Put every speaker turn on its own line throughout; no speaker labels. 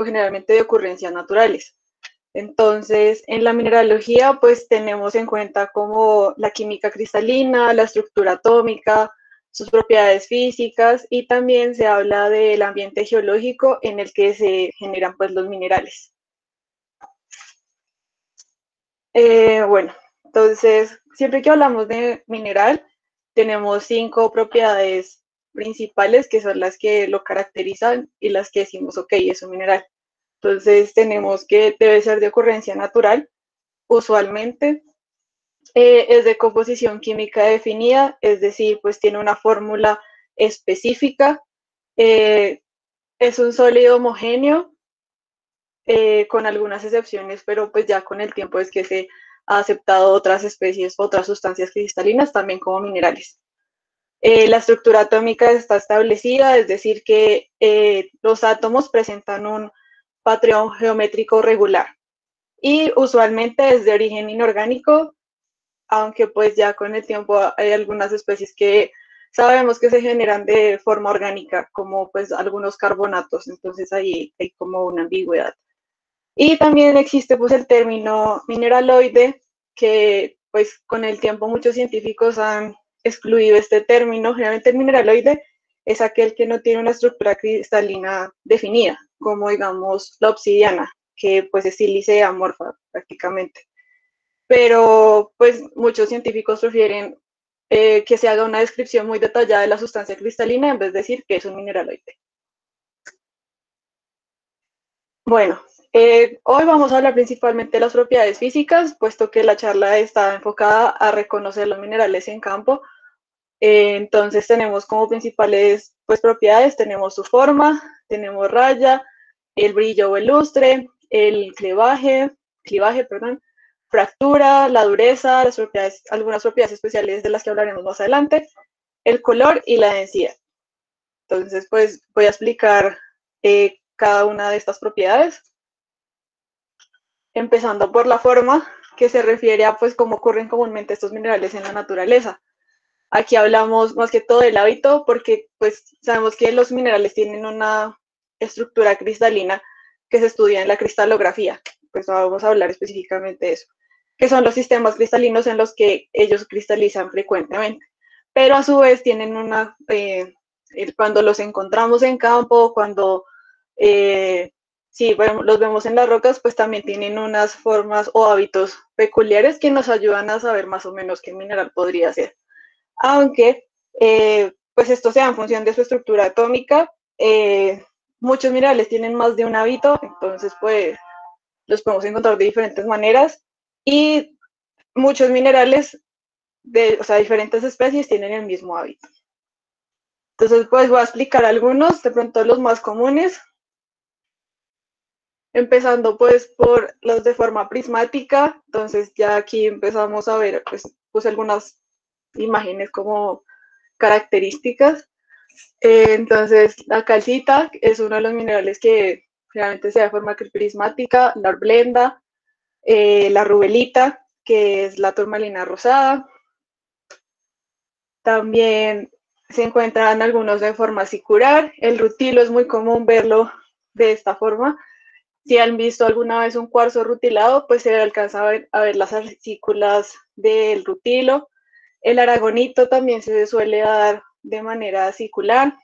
generalmente de ocurrencias naturales. Entonces, en la mineralogía, pues tenemos en cuenta como la química cristalina, la estructura atómica, sus propiedades físicas y también se habla del ambiente geológico en el que se generan pues los minerales. Bueno, entonces, siempre que hablamos de mineral, tenemos 5 propiedades principales que son las que lo caracterizan y las que decimos, ok, es un mineral. Entonces, tenemos que debe ser de ocurrencia natural, usualmente, es de composición química definida, es decir, pues tiene una fórmula específica, eh, es un sólido homogéneo, con algunas excepciones, pero pues ya con el tiempo es que se ha aceptado otras especies, otras sustancias cristalinas también como minerales. La estructura atómica está establecida, es decir, que los átomos presentan un patrón geométrico regular y usualmente es de origen inorgánico, aunque pues ya con el tiempo hay algunas especies que sabemos que se generan de forma orgánica, como pues algunos carbonatos, entonces ahí hay como una ambigüedad. Y también existe pues el término mineraloide, que pues con el tiempo muchos científicos han excluido este término. Generalmente el mineraloide es aquel que no tiene una estructura cristalina definida, como digamos la obsidiana, que pues es sílice amorfa prácticamente. Pero pues muchos científicos prefieren que se haga una descripción muy detallada de la sustancia cristalina en vez de decir que es un mineraloide. Bueno, hoy vamos a hablar principalmente de las propiedades físicas, puesto que la charla está enfocada a reconocer los minerales en campo. Entonces tenemos como principales pues, propiedades, tenemos su forma, tenemos raya, el brillo o el lustre, el clivaje, perdón, fractura, la dureza, las propiedades, algunas propiedades especiales de las que hablaremos más adelante, el color y la densidad. Entonces, pues voy a explicar cada una de estas propiedades, empezando por la forma, que se refiere a pues cómo ocurren comúnmente estos minerales en la naturaleza. Aquí hablamos más que todo del hábito porque pues sabemos que los minerales tienen una estructura cristalina que se estudia en la cristalografía. Pues vamos a hablar específicamente de eso, que son los sistemas cristalinos en los que ellos cristalizan frecuentemente. Pero a su vez tienen una, cuando los encontramos en campo, cuando sí, bueno, los vemos en las rocas, pues también tienen unas formas o hábitos peculiares que nos ayudan a saber más o menos qué mineral podría ser. Aunque, pues esto sea en función de su estructura atómica, muchos minerales tienen más de un hábito, entonces pues los podemos encontrar de diferentes maneras y muchos minerales de, o sea, diferentes especies tienen el mismo hábito. Entonces, pues voy a explicar algunos, de pronto los más comunes, empezando pues por los de forma prismática. Entonces ya aquí empezamos a ver pues algunas imágenes como características. Entonces la calcita es uno de los minerales que realmente se da de forma prismática, la orblenda, la rubelita, que es la turmalina rosada. También se encuentran algunos de forma acicular. El rutilo es muy común verlo de esta forma. Si han visto alguna vez un cuarzo rutilado, pues se alcanza a ver las arcículas del rutilo. El aragonito también se suele dar de manera acicular.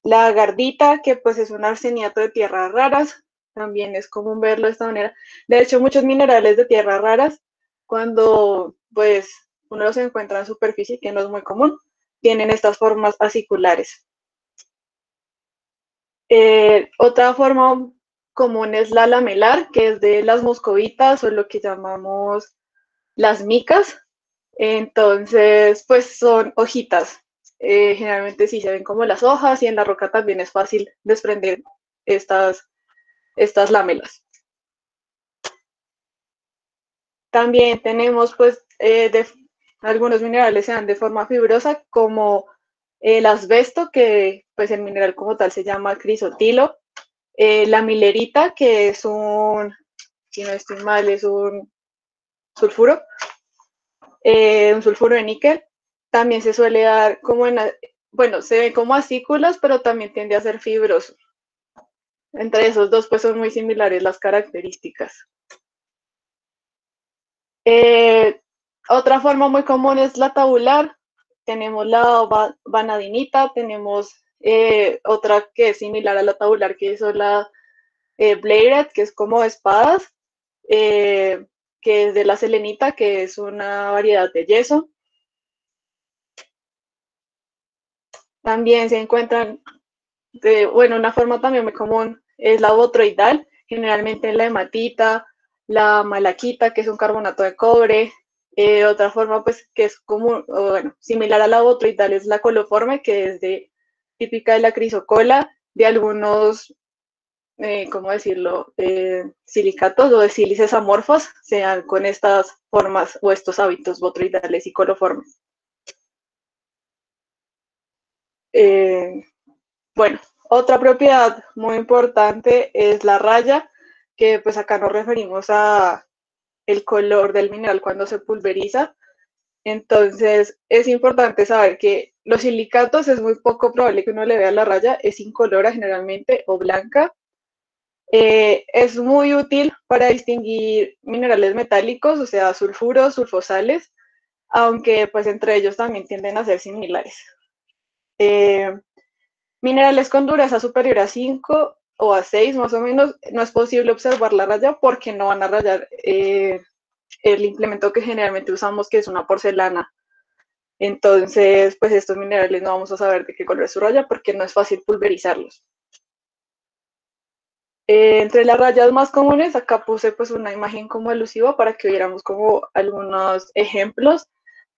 La gardita, que pues es un arseniato de tierras raras, también es común verlo de esta manera. De hecho, muchos minerales de tierras raras, cuando pues uno los encuentra en superficie, que no es muy común, tienen estas formas aciculares. Otra forma común es la lamelar, que es de las moscovitas o lo que llamamos las micas. Entonces, pues son hojitas. Generalmente sí se ven como las hojas y en la roca también es fácil desprender estas lámelas. También tenemos pues algunos minerales se dan de forma fibrosa como el asbesto, que pues el mineral como tal se llama crisotilo, la milerita, que es si no estoy mal, es sulfuro, un sulfuro de níquel. También se suele dar como bueno, se ven como acículas, pero también tiende a ser fibroso. Entre esos dos, pues son muy similares las características. Otra forma muy común es la tabular. Tenemos la vanadinita, tenemos otra que es similar a la tabular, que son la bladed, que es como espadas, eh, que es de la selenita, que es una variedad de yeso. También se encuentran, bueno, una forma también muy común es la botroidal, generalmente en la hematita, la malaquita, que es un carbonato de cobre. Otra forma, pues, que es común, bueno, similar a la botroidal es la coloforme, que es típica de la crisocola, de algunos, ¿cómo decirlo?, silicatos o de sílices amorfos, sean con estas formas o estos hábitos botroidales y coloformes. Eh, Bueno, otra propiedad muy importante es la raya, que pues acá nos referimos a el color del mineral cuando se pulveriza. Entonces es importante saber que los silicatos es muy poco probable que uno le vea la raya, es incolora generalmente o blanca. Es muy útil para distinguir minerales metálicos, o sea, sulfuros, sulfosales, aunque pues entre ellos también tienden a ser similares. Eh, Minerales con dureza superior a 5 o a 6 más o menos, no es posible observar la raya porque no van a rayar el implemento que generalmente usamos, que es una porcelana. Entonces, pues estos minerales no vamos a saber de qué color es su raya porque no es fácil pulverizarlos. Entre las rayas más comunes, acá puse pues una imagen como alusiva para que viéramos como algunos ejemplos.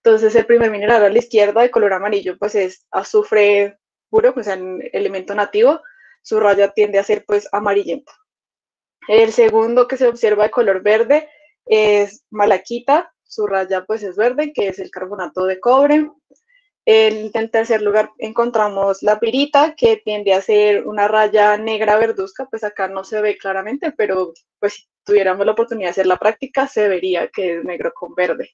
Entonces, el primer mineral a la izquierda de color amarillo pues es azufre puro, pues el elemento nativo. Su raya tiende a ser pues amarillenta. El segundo que se observa de color verde es malaquita, su raya pues es verde, que es el carbonato de cobre. En tercer lugar encontramos la pirita, que tiende a ser una raya negra verduzca, pues acá no se ve claramente, pero pues si tuviéramos la oportunidad de hacer la práctica, se vería que es negro con verde.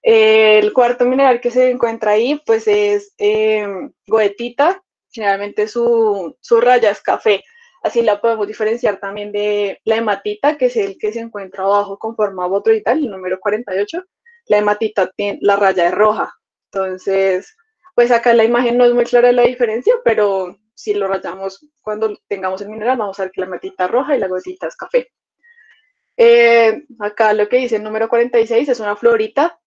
El cuarto mineral que se encuentra ahí, pues es goetita, generalmente su raya es café, así la podemos diferenciar también de la hematita, que es el que se encuentra abajo con forma botroidal, el número 48. La hematita tiene, la raya es roja, entonces, pues acá la imagen no es muy clara la diferencia, pero si lo rayamos cuando tengamos el mineral, vamos a ver que la hematita es roja y la goetita es café. Acá lo que dice el número 46 es una florita.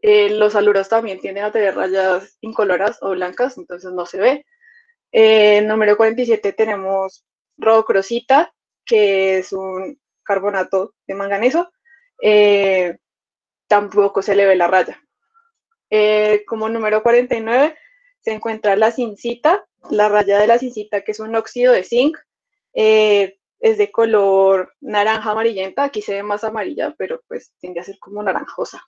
Los aluros también tienden a tener rayas incoloras o blancas, entonces no se ve. Número 47 tenemos rodocrosita, que es un carbonato de manganeso. Eh, Tampoco se le ve la raya. Como número 49 se encuentra la zincita, la raya de la zincita, que es un óxido de zinc. Es de color naranja amarillenta, aquí se ve más amarilla, pero pues tiende a ser como naranjosa.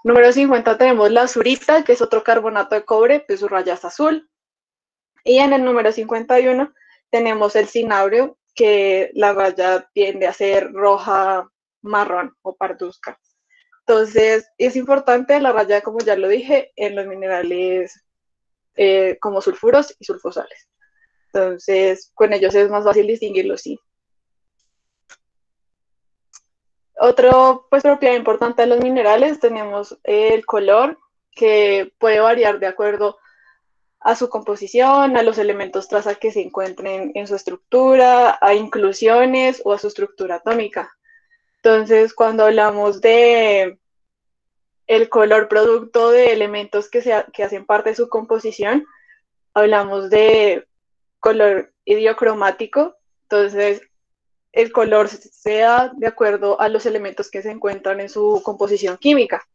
Número 50 tenemos la azurita, que es otro carbonato de cobre, pues su raya es azul. Y en el número 51 tenemos el cinabrio, que la raya tiende a ser roja, marrón o parduzca. Entonces, es importante la raya, como ya lo dije, en los minerales como sulfuros y sulfosales. Entonces, con ellos es más fácil distinguirlos, sí. Otro, pues, propiedad importante de los minerales, tenemos el color, que puede variar de acuerdo a su composición, a los elementos traza que se encuentren en su estructura, a inclusiones o a su estructura atómica. Entonces, cuando hablamos de el color producto de elementos que hacen parte de su composición, hablamos de color idiocromático. Entonces, el color sea de acuerdo a los elementos que se encuentran en su composición química.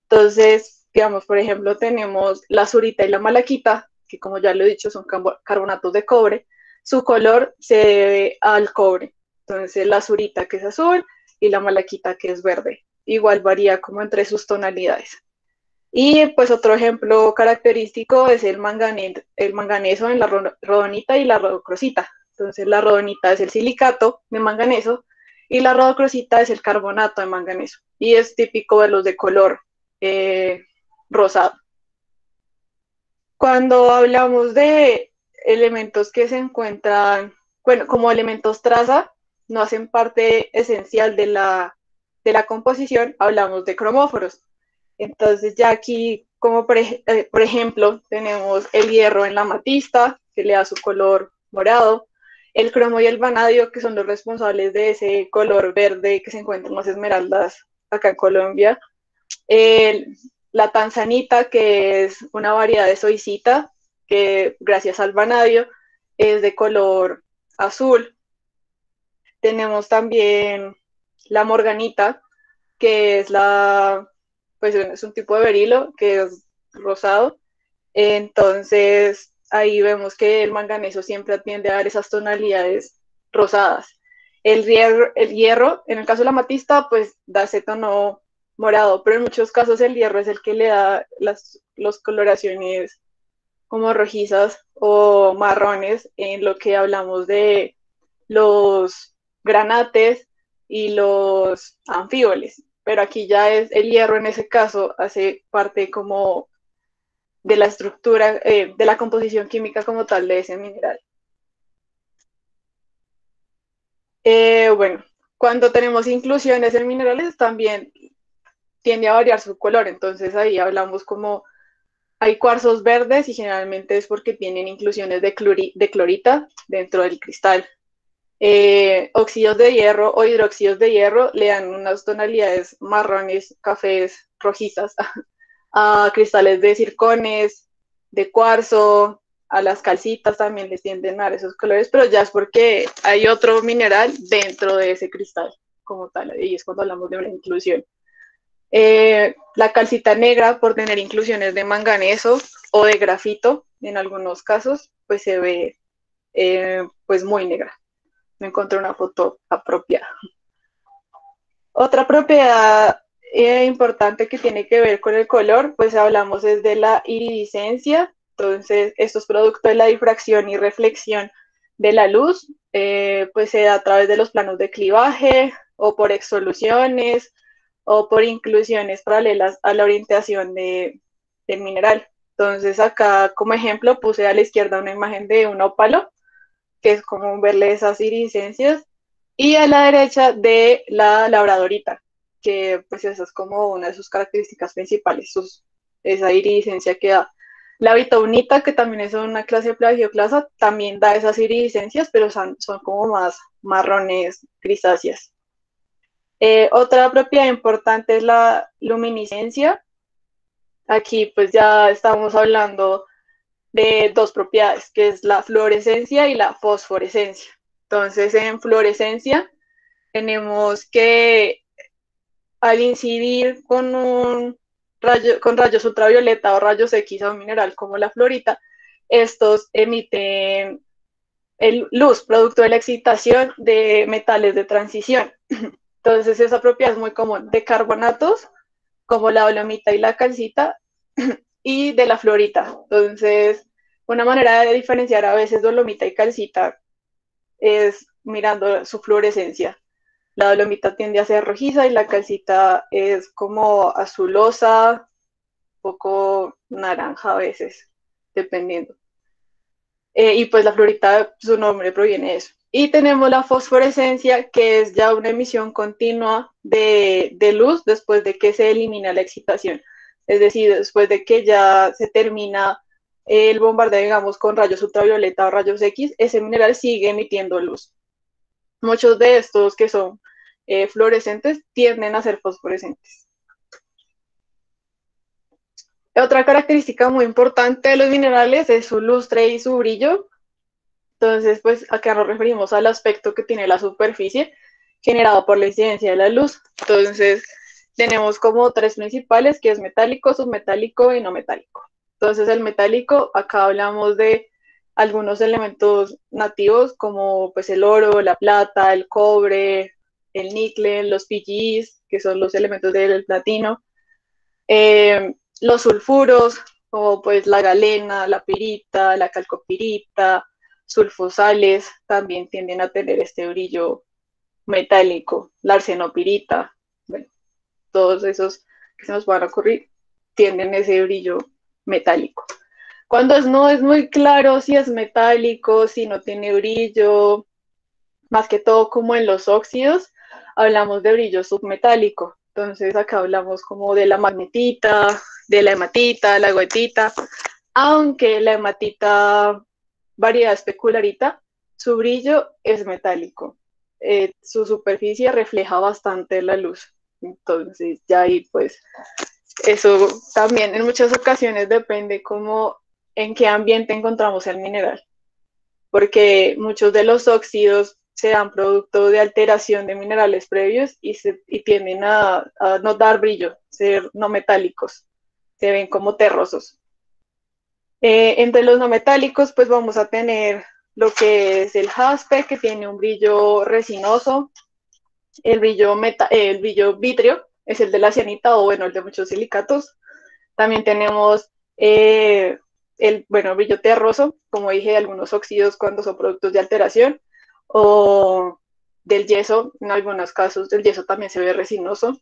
Entonces, digamos, por ejemplo, tenemos la azurita y la malaquita, que como ya lo he dicho, son carbonatos de cobre. Su color se debe al cobre. Entonces, la azurita que es azul y la malaquita que es verde. Igual varía como entre sus tonalidades. Y pues otro ejemplo característico es el manganeso en la rodonita y la rodocrosita. Entonces la rodonita es el silicato de manganeso y la rodocrosita es el carbonato de manganeso. Y es típico de los de color eh, rosado. Cuando hablamos de elementos que se encuentran bueno, como elementos traza, no hacen parte esencial de la composición, hablamos de cromóforos. Entonces ya aquí, como por ejemplo, tenemos el hierro en la amatista, que le da su color morado, el cromo y el vanadio, que son los responsables de ese color verde que se encuentra en las esmeraldas acá en Colombia, el, la tanzanita, que es una variedad de soicita, que gracias al vanadio es de color azul. Tenemos también la morganita, que es pues es un tipo de berilo que es rosado. Entonces ahí vemos que el manganeso siempre tiende a dar esas tonalidades rosadas. El hierro, en el caso de la amatista, pues da ese tono morado, pero en muchos casos el hierro es el que le da las coloraciones como rojizas o marrones en lo que hablamos de los granates y los anfíboles. Pero aquí ya es el hierro en ese caso, hace parte como de la estructura, de la composición química como tal de ese mineral. Bueno, cuando tenemos inclusiones en minerales también tiende a variar su color, entonces ahí hablamos como hay cuarzos verdes y generalmente es porque tienen inclusiones de clorita dentro del cristal. Óxidos de hierro o hidróxidos de hierro le dan unas tonalidades marrones, cafés, rojizas a cristales de circones, de cuarzo, a las calcitas también les tienden a dar esos colores, pero ya es porque hay otro mineral dentro de ese cristal como tal, y es cuando hablamos de una inclusión. La calcita negra, por tener inclusiones de manganeso o de grafito, en algunos casos, pues se ve pues muy negra. Me encontré una foto apropiada. Otra propiedad importante que tiene que ver con el color, pues hablamos es de la iridiscencia. Entonces, esto es producto de la difracción y reflexión de la luz, pues se da a través de los planos de clivaje o por exsoluciones o por inclusiones paralelas a la orientación del mineral. Entonces, acá como ejemplo puse a la izquierda una imagen de un ópalo, que es como verle esas iridiscencias, y a la derecha de la labradorita, que pues esa es como una de sus características principales, esa iridiscencia que da. La bitaunita, que también es una clase de plagioclasa, también da esas iridiscencias, pero son como más marrones grisáceas. Otra propiedad importante es la luminiscencia. Aquí pues ya estamos hablando de dos propiedades, que es la fluorescencia y la fosforescencia. Entonces, en fluorescencia tenemos que al incidir con rayos ultravioleta o rayos X a un mineral como la fluorita, estos emiten luz, producto de la excitación de metales de transición. Entonces, esa propiedad es muy común de carbonatos, como la dolomita y la calcita, y de la fluorita. Entonces, una manera de diferenciar a veces dolomita y calcita es mirando su fluorescencia. La dolomita tiende a ser rojiza y la calcita es como azulosa, poco naranja a veces, dependiendo. Y pues la fluorita, su nombre proviene de eso. Y tenemos la fosforescencia, que es ya una emisión continua de luz después de que se elimina la excitación. Es decir, después de que ya se termina el bombardeo, digamos, con rayos ultravioleta o rayos X, ese mineral sigue emitiendo luz. Muchos de estos que son fluorescentes tienden a ser fosforescentes. Otra característica muy importante de los minerales es su lustre y su brillo. Entonces, pues acá nos referimos al aspecto que tiene la superficie generado por la incidencia de la luz. Entonces, tenemos como tres principales, que es metálico, submetálico y no metálico. Entonces, el metálico, acá hablamos de algunos elementos nativos como pues el oro, la plata, el cobre, el níquel, los PGEs, que son los elementos del platino, los sulfuros, como pues la galena, la pirita, la calcopirita, sulfosales, también tienden a tener este brillo metálico, la arsenopirita, bueno, todos esos que se nos van a ocurrir tienen ese brillo metálico. Cuando no es muy claro si es metálico, si no tiene brillo, más que todo como en los óxidos, hablamos de brillo submetálico. Entonces acá hablamos como de la magnetita, de la hematita, la goetita, aunque la hematita variedad especularita, su brillo es metálico. Su superficie refleja bastante la luz. Entonces ya ahí pues eso también en muchas ocasiones depende como en qué ambiente encontramos el mineral, porque muchos de los óxidos se dan producto de alteración de minerales previos y tienden a no dar brillo, ser no metálicos, se ven como terrosos. Entre los no metálicos, pues vamos a tener lo que es el jaspe, que tiene un brillo resinoso, el brillo vitrio, es el de la cianita o bueno, el de muchos silicatos. También tenemos el brillo terroso, como dije, algunos óxidos cuando son productos de alteración, o del yeso, en algunos casos del yeso también se ve resinoso.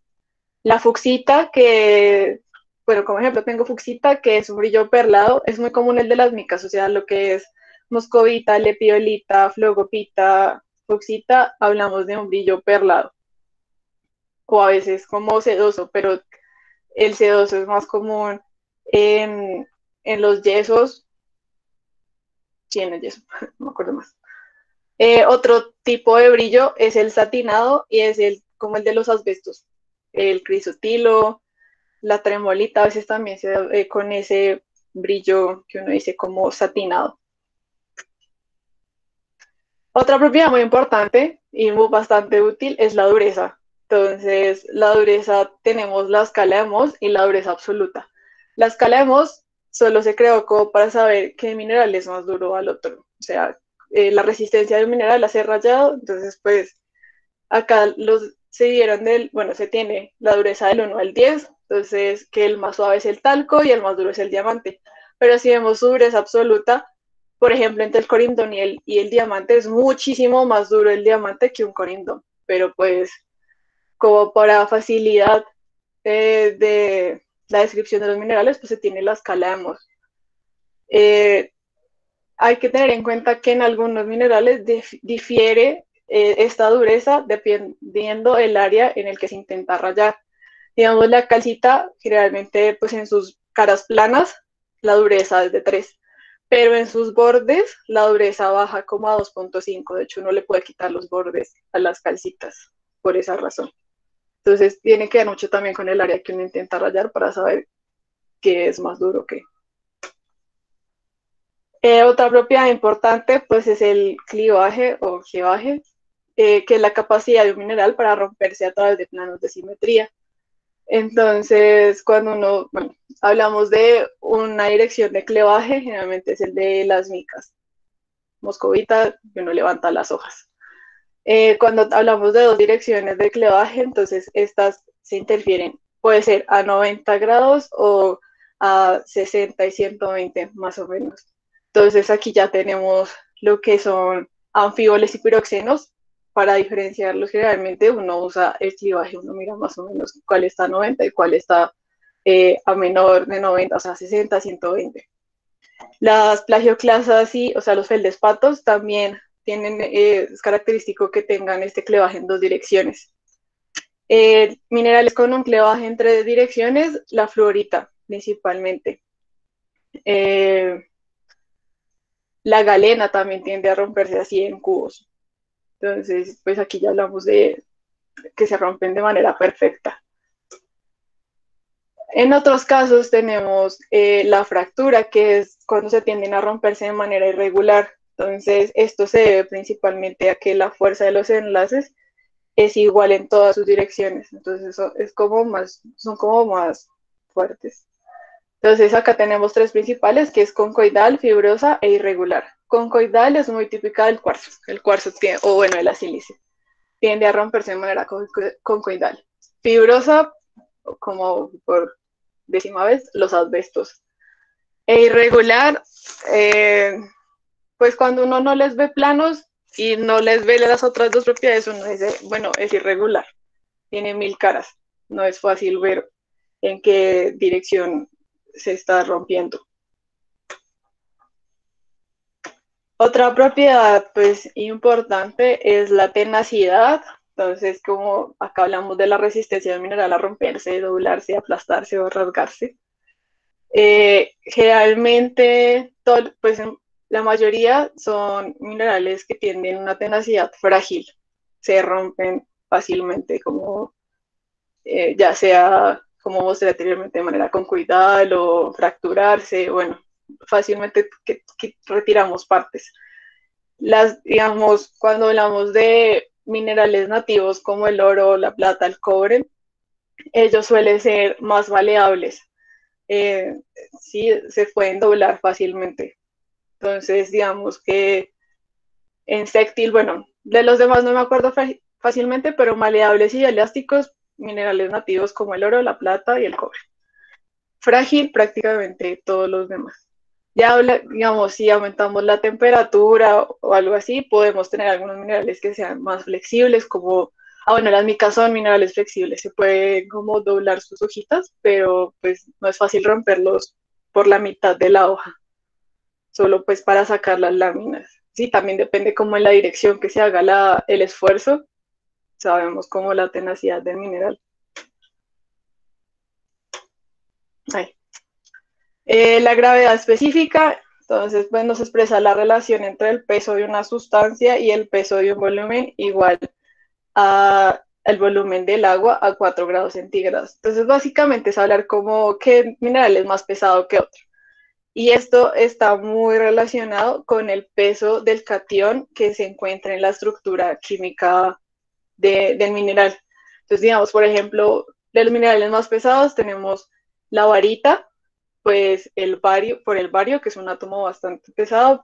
La fucsita, que, bueno, como ejemplo tengo fucsita, que es un brillo perlado, es muy común el de las micas, o sea, lo que es moscovita, lepiolita, flogopita, fucsita, hablamos de un brillo perlado, o a veces como sedoso, pero el sedoso es más común en los yesos, sí, en el yeso, no me acuerdo más. Otro tipo de brillo es el satinado y es como el de los asbestos, el crisotilo, la tremolita a veces también se da con ese brillo que uno dice como satinado. Otra propiedad muy importante y muy bastante útil es la dureza. Entonces, la dureza tenemos la escala de Mohs y la dureza absoluta. La escala de Mohs solo se creó como para saber qué mineral es más duro al otro. O sea, la resistencia de un mineral a ser rayado. Entonces, pues, acá se dieron bueno, se tiene la dureza del 1 al 10, entonces que el más suave es el talco y el más duro es el diamante. Pero si vemos su dureza absoluta, por ejemplo, entre el corindón y el diamante, es muchísimo más duro el diamante que un corindón. Pero pues, como para facilidad de la descripción de los minerales, pues se tiene la escala de Mohs. Hay que tener en cuenta que en algunos minerales difiere esta dureza dependiendo el área en el que se intenta rayar. Digamos, la calcita, generalmente, pues en sus caras planas, la dureza es de 3, pero en sus bordes la dureza baja como a 2.5. De hecho, uno le puede quitar los bordes a las calcitas por esa razón. Entonces, tiene que ver mucho también con el área que uno intenta rayar para saber qué es más duro que. Otra propiedad importante pues es el clivaje o gevaje, que es la capacidad de un mineral para romperse a través de planos de simetría. Entonces, cuando hablamos de una dirección de clevaje, generalmente es el de las micas, moscovita, que uno levanta las hojas. Cuando hablamos de dos direcciones de clevaje, entonces estas se interfieren, puede ser a 90 grados o a 60 y 120 más o menos. Entonces aquí ya tenemos lo que son anfíboles y piroxenos. Para diferenciarlos generalmente uno usa el clivaje, uno mira más o menos cuál está a 90 y cuál está a menor de 90, o sea, 60, 120. Las plagioclasas y, o sea, los feldespatos también tienen, es característico que tengan este clevaje en dos direcciones. Minerales con un clevaje en tres direcciones, la fluorita principalmente. La galena también tiende a romperse así en cubos. Entonces, pues aquí ya hablamos de que se rompen de manera perfecta. En otros casos tenemos la fractura, que es cuando se tienden a romperse de manera irregular. Entonces, esto se debe principalmente a que la fuerza de los enlaces es igual en todas sus direcciones. Entonces, eso es son como más fuertes. Entonces, acá tenemos tres principales, que es concoidal, fibrosa e irregular. Concoidal es muy típica del cuarzo. El cuarzo tiene, o bueno, de la sílice, tiende a romperse de manera concoidal. Fibrosa, como por décima vez, los asbestos. E irregular, pues cuando uno no les ve planos y no les ve las otras dos propiedades, uno dice, bueno, es irregular, tiene 1000 caras, no es fácil ver en qué dirección se está rompiendo. Otra propiedad, pues, importante es la tenacidad. Entonces, como acá hablamos de la resistencia del mineral a romperse, doblarse, aplastarse o rasgarse. Generalmente, pues, la mayoría son minerales que tienen una tenacidad frágil. Se rompen fácilmente, como ya sea, como mostré anteriormente, de manera concoidal o fracturarse, bueno, fácilmente que retiramos partes. Digamos, cuando hablamos de minerales nativos como el oro, la plata, el cobre, ellos suelen ser más maleables. Eh, sí, se pueden doblar fácilmente. Entonces, digamos que en sextil, bueno, de los demás no me acuerdo fácilmente, pero maleables y elásticos, minerales nativos como el oro, la plata y el cobre. Frágil prácticamente todos los demás. Ya, digamos, si aumentamos la temperatura o algo así, podemos tener algunos minerales que sean más flexibles, como, bueno, las micas son minerales flexibles, se puede como doblar sus hojitas, pero pues no es fácil romperlos por la mitad de la hoja, solo pues para sacar las láminas. Sí, también depende como en la dirección que se haga el esfuerzo, sabemos como la tenacidad del mineral. Ay. La gravedad específica, entonces, pues nos expresa la relación entre el peso de una sustancia y el peso de un volumen igual al volumen del agua a 4 grados centígrados. Entonces, básicamente es hablar como qué mineral es más pesado que otro. Y esto está muy relacionado con el peso del catión que se encuentra en la estructura química del mineral. Entonces, digamos, por ejemplo, de los minerales más pesados tenemos la varita, pues por el bario, que es un átomo bastante pesado,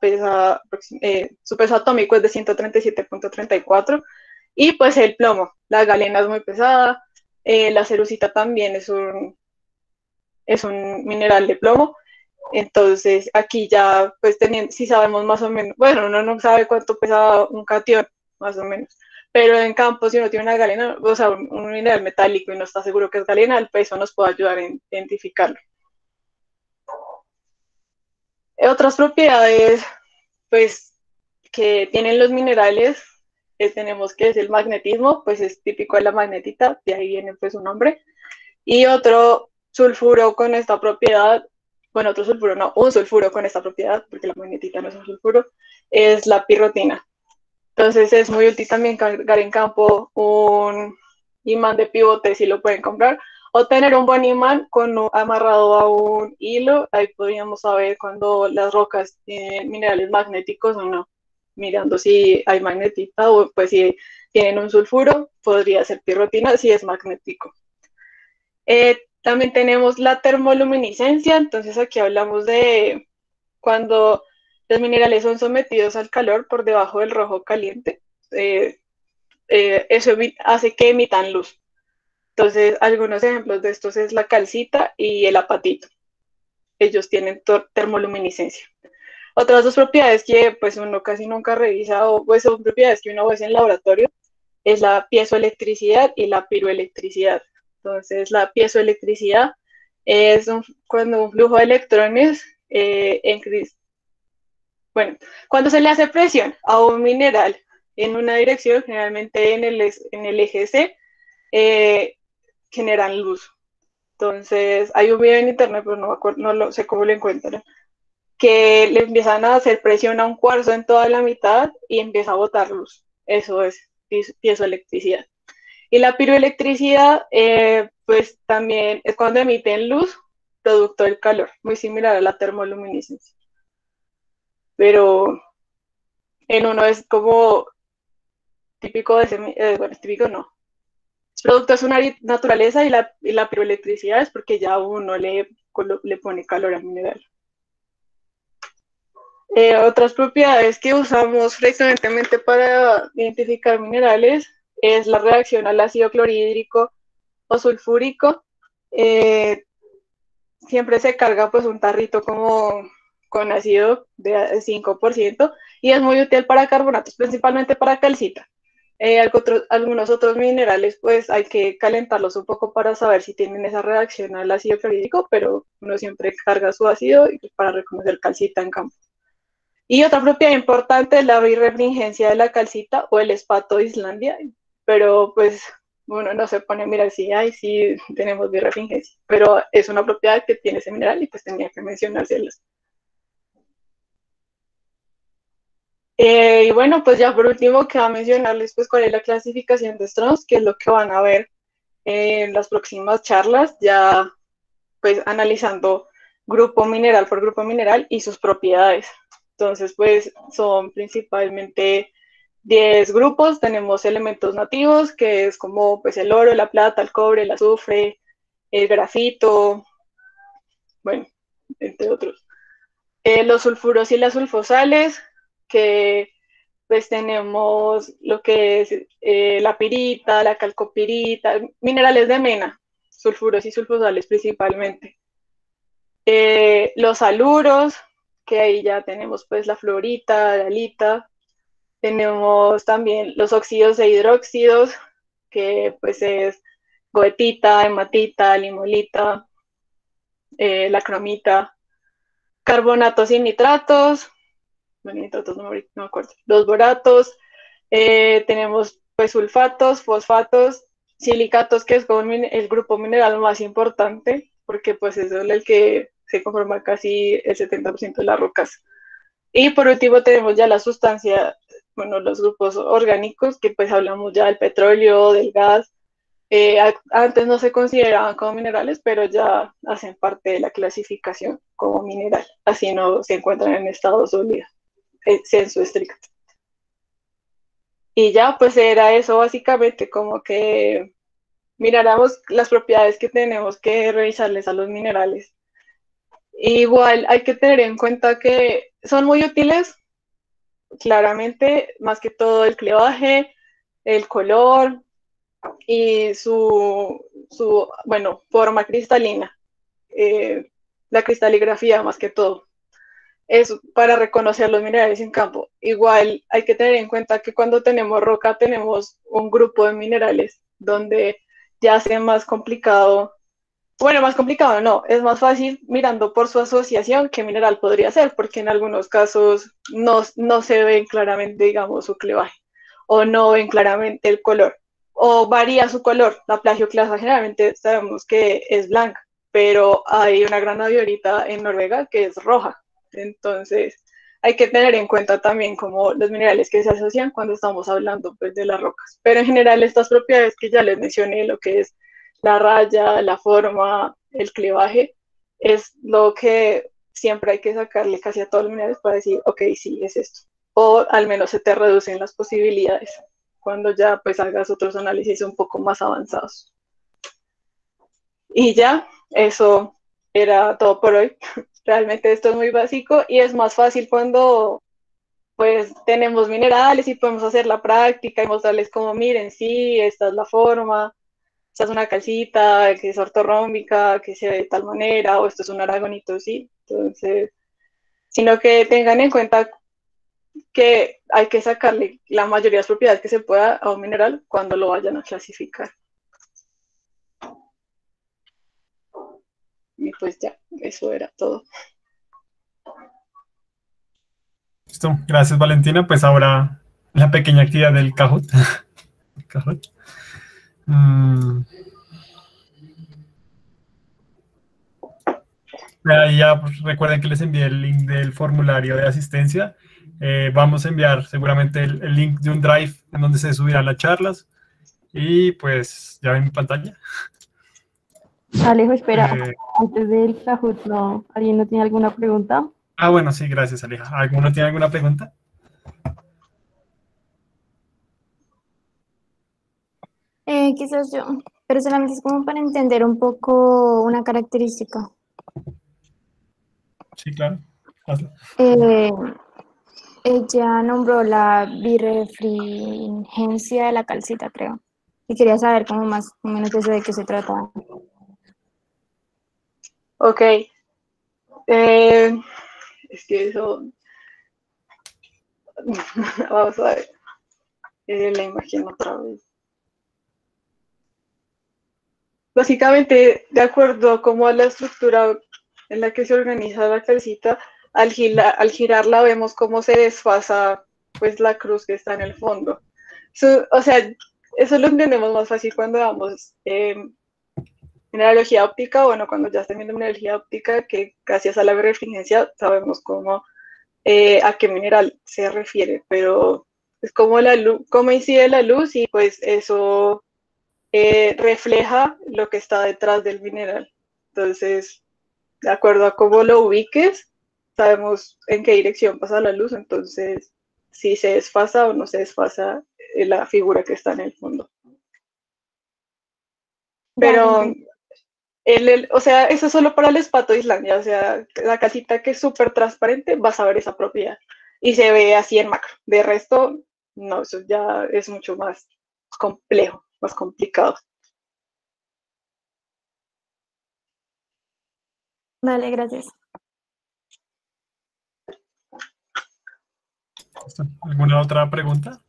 su peso atómico es de 137.34, y pues el plomo, la galena es muy pesada, la cerucita también es un mineral de plomo. Entonces aquí ya pues teniendo, si sabemos más o menos, bueno, uno no sabe cuánto pesa un catión, más o menos, pero en campo si uno tiene una galena, o sea, un mineral metálico y no está seguro que es galena, el peso nos puede ayudar a identificarlo. Otras propiedades, pues, que tienen los minerales, tenemos que es el magnetismo, pues es típico de la magnetita, de ahí viene pues su nombre. Y otro sulfuro con esta propiedad, bueno, otro sulfuro, no, un sulfuro con esta propiedad, porque la magnetita no es un sulfuro, es la pirrotina. Entonces es muy útil también cargar en campo un imán de pivote si lo pueden comprar, o tener un buen imán amarrado a un hilo. Ahí podríamos saber cuando las rocas tienen minerales magnéticos o no, mirando si hay magnetita o pues si tienen un sulfuro, podría ser pirrotina si es magnético. También tenemos la termoluminiscencia, entonces aquí hablamos de cuando los minerales son sometidos al calor por debajo del rojo caliente, eh, eso hace que emitan luz. Entonces, algunos ejemplos de estos es la calcita y el apatito. Ellos tienen termoluminiscencia. Otras dos propiedades que pues uno casi nunca revisa o pues son propiedades que uno ve en el laboratorio es la piezoelectricidad y la piroelectricidad. Entonces, la piezoelectricidad es cuando un flujo de electrones bueno, cuando se le hace presión a un mineral en una dirección, generalmente en el eje C, eh, generan luz. Entonces, hay un video en internet, pero no lo sé cómo lo encuentran, que le empiezan a hacer presión a un cuarzo en toda la mitad y empieza a botar luz. Eso es piezoelectricidad. Y la piroelectricidad, pues también es cuando emiten luz producto del calor, muy similar a la termoluminiscencia. Pero en uno es como típico de ese, bueno, típico no. Es producto de su naturaleza y la piroelectricidad es porque ya uno le pone calor al mineral. Otras propiedades que usamos frecuentemente para identificar minerales es la reacción al ácido clorhídrico o sulfúrico. Eh, Siempre se carga pues un tarrito como con ácido de 5% y es muy útil para carbonatos, principalmente para calcita. Algunos otros minerales pues hay que calentarlos un poco para saber si tienen esa reacción al ácido clorhídrico, pero uno siempre carga su ácido para reconocer calcita en campo. Y otra propiedad importante es la birrefringencia de la calcita o el espato de Islandia, pero pues uno no se pone a mirar si hay, si tenemos birrefringencia, pero es una propiedad que tiene ese mineral y pues tenía que mencionárselas. Y bueno, pues ya por último queda mencionarles pues cuál es la clasificación de Strauss, que es lo que van a ver en las próximas charlas, ya pues analizando grupo mineral por grupo mineral y sus propiedades. Entonces, pues son principalmente 10 grupos. Tenemos elementos nativos, que es como pues el oro, la plata, el cobre, el azufre, el grafito, bueno, entre otros. Los sulfuros y las sulfosales, que pues tenemos lo que es la pirita, la calcopirita, minerales de mena, sulfuros y sulfosales principalmente. Los aluros, que ahí ya tenemos pues la fluorita, la alita. Tenemos también los óxidos e hidróxidos, que pues es goetita, hematita, limolita, la cromita, carbonatos y nitratos, bueno, nitratos no me acuerdo, los boratos, tenemos pues sulfatos, fosfatos, silicatos, que es como el grupo mineral más importante, porque pues es el que se conforma casi el 70% de las rocas. Y por último tenemos ya la sustancia, bueno, los grupos orgánicos, que pues hablamos ya del petróleo, del gas. Antes no se consideraban como minerales, pero ya hacen parte de la clasificación como mineral. Así no se encuentran en estado sólido, censo estricto. Y ya pues era eso básicamente, como que miráramos las propiedades que tenemos que revisarles a los minerales. Igual hay que tener en cuenta que son muy útiles, claramente, más que todo el clevaje, el color y su bueno, forma cristalina, la cristaligrafía más que todo. Es para reconocer los minerales en campo. Igual hay que tener en cuenta que cuando tenemos roca tenemos un grupo de minerales donde ya sea más complicado, bueno, más complicado no, es más fácil mirando por su asociación qué mineral podría ser, porque en algunos casos no se ven claramente, digamos, su clevaje o no ven claramente el color o varía su color. La plagioclasa generalmente sabemos que es blanca, pero hay una gran diorita en Noruega que es roja. Entonces, hay que tener en cuenta también como los minerales que se asocian cuando estamos hablando pues, de las rocas. Pero en general estas propiedades que ya les mencioné, lo que es la raya, la forma, el clivaje, es lo que siempre hay que sacarle casi a todos los minerales para decir, ok, sí, es esto. O al menos se te reducen las posibilidades cuando ya pues hagas otros análisis un poco más avanzados. Y ya, eso era todo por hoy. Realmente esto es muy básico y es más fácil cuando pues tenemos minerales y podemos hacer la práctica y mostrarles como miren, sí, esta es la forma, esta es una calcita, que es ortorrómbica, que se ve de tal manera, o esto es un aragonito, sí. Entonces, sino que tengan en cuenta que hay que sacarle la mayoría de las propiedades que se pueda a un mineral cuando lo vayan a clasificar. Y pues ya, eso era todo.
Listo, gracias Valentina. Pues ahora la pequeña actividad del Kahoot. Kahoot. Ahí ya pues, recuerden que les envié el link del formulario de asistencia. Vamos a enviar seguramente el link de un drive en donde se subirán las charlas. Y pues ya ven mi pantalla.
Alejo, espera, antes del Kahoot, no, ¿alguien no tiene alguna pregunta?
Bueno, sí, gracias, Aleja. ¿Alguno tiene alguna pregunta?
Quizás yo, pero solamente es como para entender un poco una característica.
Sí, claro. Hazlo.
Ella nombró la birrefringencia de la calcita, creo. Y quería saber cómo más o menos eso de qué se trataba.
Ok. Es que eso. Vamos a ver. La imagen otra vez. Básicamente, de acuerdo como a la estructura en la que se organiza la calcita, al girarla vemos cómo se desfasa pues la cruz que está en el fondo. O sea, eso lo entendemos más fácil cuando damos mineralogía óptica, bueno, cuando ya estén viendo mineralogía óptica, que gracias a la refringencia sabemos cómo, a qué mineral se refiere, pero es como la luz, cómo incide la luz y pues eso refleja lo que está detrás del mineral. Entonces, de acuerdo a cómo lo ubiques, sabemos en qué dirección pasa la luz, entonces si se desfasa o no se desfasa la figura que está en el fondo. Pero, o sea, eso es solo para el espato de Islandia, o sea, la casita que es súper transparente, vas a ver esa propiedad. Y se ve así en macro. De resto, no, eso ya es mucho más complejo, más complicado.
Vale, gracias.
¿Alguna otra pregunta?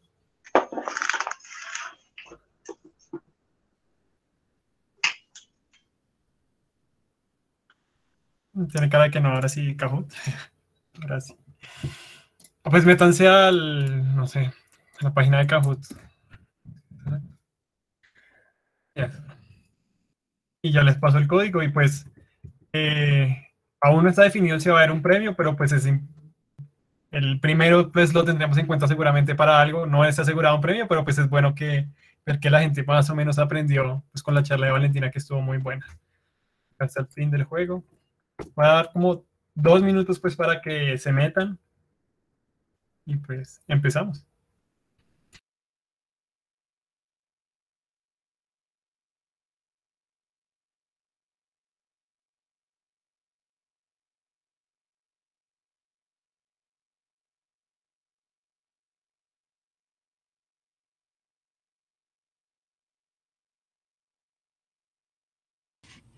Tiene cara de que no, ahora sí, Kahoot. Ahora sí. Pues métanse no sé, a la página de Kahoot. Y ya les paso el código y pues aún no está definido si va a haber un premio, pero pues el primero pues lo tendremos en cuenta seguramente para algo. No está asegurado un premio, pero pues es bueno ver que la gente más o menos aprendió pues con la charla de Valentina, que estuvo muy buena. Hasta el fin del juego. Voy a dar como 2 minutos pues para que se metan y pues empezamos.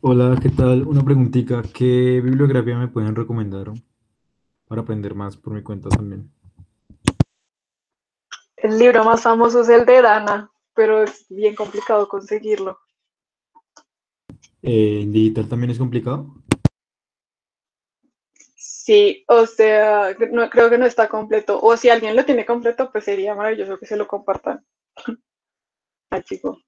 Hola, ¿qué tal? Una preguntita. ¿Qué bibliografía me pueden recomendar para aprender más por mi cuenta también?
El libro más famoso es el de Dana, pero es bien complicado conseguirlo.
¿En digital también es complicado?
Sí, o sea, no, creo que no está completo. O si alguien lo tiene completo, pues sería maravilloso que se lo compartan al chico.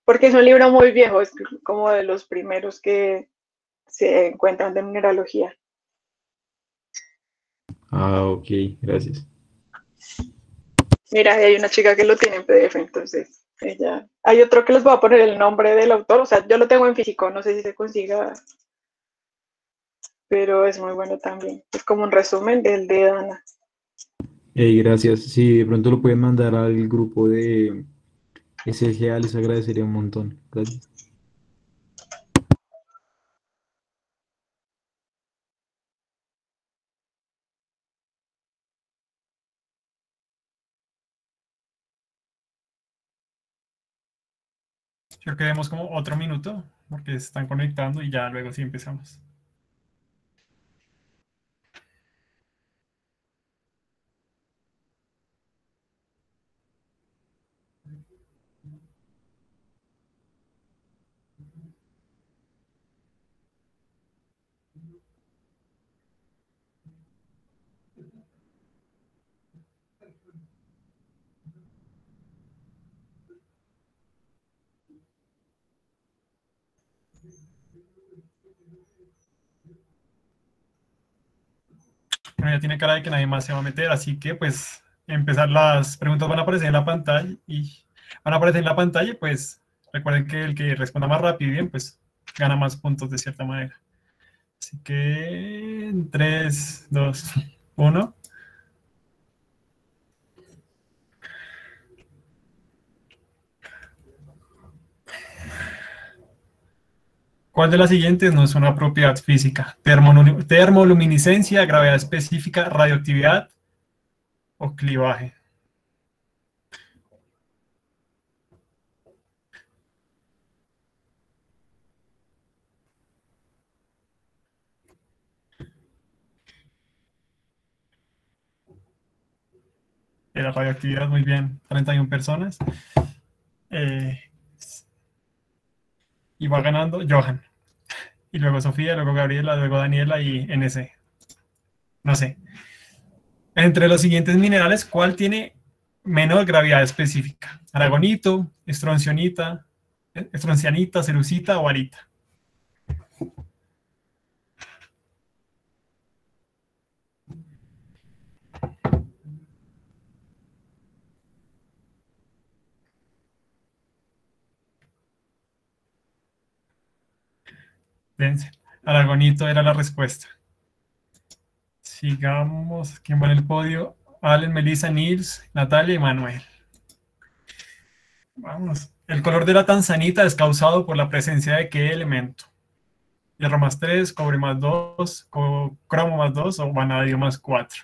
Porque es un libro muy viejo, es como de los primeros que se encuentran de mineralogía.
Ah, ok, gracias.
Mira, hay una chica que lo tiene en PDF, entonces ella. Hay otro que les voy a poner el nombre del autor, o sea, yo lo tengo en físico, no sé si se consiga, pero es muy bueno también. Es como un resumen del de Dana.
Hey, gracias. Si de pronto lo pueden mandar al grupo de SGA, les agradecería un montón. Gracias.
Creo que demos como otro minuto porque se están conectando y ya luego sí empezamos. Bueno, ya tiene cara de que nadie más se va a meter, así que pues empezar. Las preguntas van a aparecer en la pantalla y van a aparecer en la pantalla y pues recuerden que el que responda más rápido y bien pues gana más puntos de cierta manera. Así que 3, 2, 1. ¿Cuál de las siguientes no es una propiedad física? Termoluminiscencia, gravedad específica, radioactividad o clivaje. De la radioactividad, muy bien, 31 personas. Y va ganando Johan. Y luego Sofía, luego Gabriela, luego Daniela y NC. no sé. Entre los siguientes minerales, ¿cuál tiene menor gravedad específica? Aragonito, estroncianita, cerucita o arita. Dense. Aragonito era la respuesta. Sigamos. ¿Quién va en el podio? Allen, Melissa, Nils, Natalia y Manuel. Vamos. El color de la tanzanita es causado por la presencia de ¿qué elemento? Hierro más 3, cobre más 2, cromo más 2 o vanadio más 4.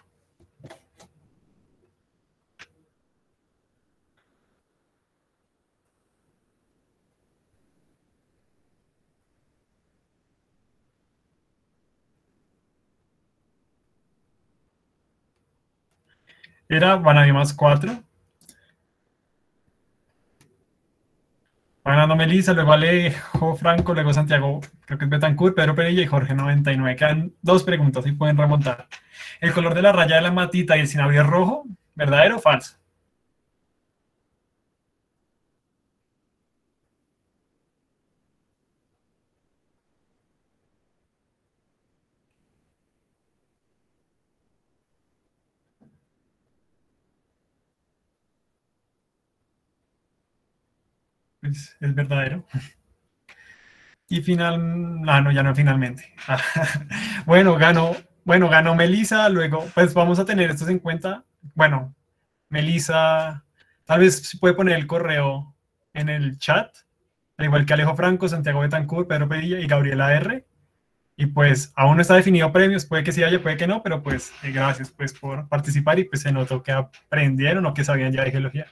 Era vanadio más 4. Ganando Melissa, luego Alejo Franco, luego Santiago, creo que es Betancourt, Pedro Perilla y Jorge 99. Quedan 2 preguntas y pueden remontar. ¿El color de la raya de la matita y el cinabrio es rojo? ¿Verdadero o falso? Pues es verdadero. Y no, ya no finalmente. Ganó Melissa, luego, pues vamos a tener estos en cuenta. Bueno, Melissa, tal vez se puede poner el correo en el chat, al igual que Alejo Franco, Santiago Betancourt, Pedro Pedilla y Gabriela R. Y pues aún no está definido premios, puede que sí haya, puede que no, pero pues gracias pues por participar y pues se notó que aprendieron o que sabían ya de geología.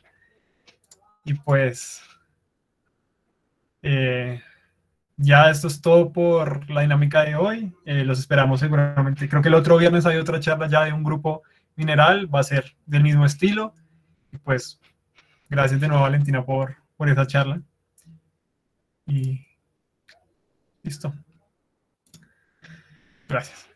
Y pues ya esto es todo por la dinámica de hoy. Los esperamos seguramente. Creo que el otro viernes hay otra charla ya de un grupo mineral, va a ser del mismo estilo. Y pues gracias de nuevo, Valentina, por esa charla. Y listo. Gracias.